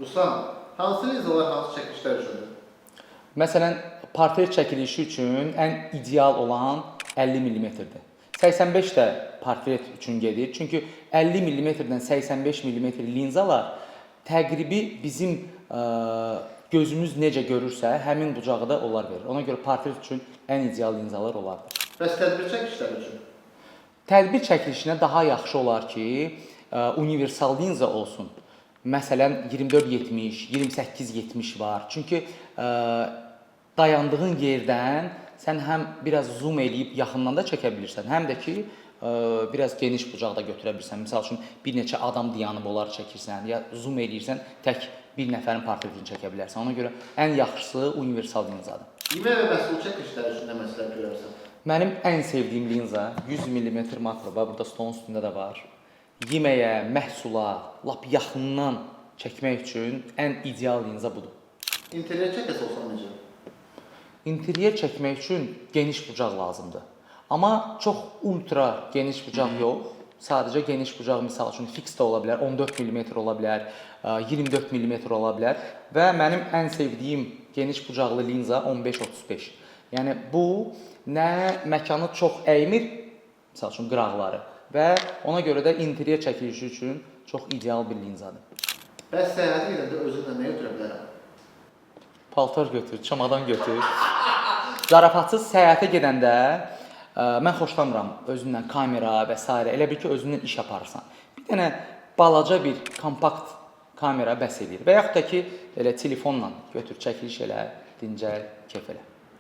Ruslan, hansı linzalar hansı çəkilişlər üçündür? Məsələn, portret çəkilişi üçün ən ideal olan 50 mm-dir. 85 də portret üçün gedir. Çünki 50 mm-dən 85 mm linzalar təqribi bizim gözümüz necə görürsə, həmin bucağı da onlar verir. Ona görə portret üçün ən ideal linzalar onlardır. Bəs tədbir çəkilişlər üçün? Tədbir çəkilişinə daha yaxşı olar ki, universal linza olsun. Məsələn, 24-70, 28-70 var. Çünki dayandığın yerdən sən həm biraz zoom eləyib yaxından da çəkə bilirsən, həm də ki, biraz geniş bucaqda götürə bilirsən. Məsəl üçün, bir neçə adam dayanıb onları çəkirsən, ya zoom eləyirsən, tək bir nəfərin portretini çəkə bilərsən. Ona görə ən yaxşısı universal linzadır. Yemək və məhsul çəkilişləri üçün nə məsləhət görərsən? Mənim ən sevdiyim linza 100 mm makro var, burada stolun üstündə də var. Yeməyə, məhsula, lap yaxından çəkmək üçün ən ideal linza budur. İnteryer çəkəsi olsan necə? İnteryer çəkmək üçün geniş bucaq lazımdır. Amma çox ultra geniş bucaq yox. Sadəcə geniş bucaq misal üçün fix də ola bilər, 14 mm ola bilər, 24 mm ola bilər və mənim ən sevdiyim geniş bucaqlı linza 15-35. Yəni bu nə məkanı çox əymir, misal üçün qıraqları və ona görə də interyer çəkilişi üçün çox ideal bir linzadır. Bəs səyahətə gedəndə özünlə nə götürə bilərəm? Paltar götür, çamadan götür. Zarafatsız səyahətə gedəndə mən xoşlamıram özünlə kamera və s. Elə bil ki, özündən iş aparırsan. Bir dənə balaca bir kompakt kamera bəs edir və yaxud da ki, elə telefonla götür, çəkiliş elə, dincəl, kef elə.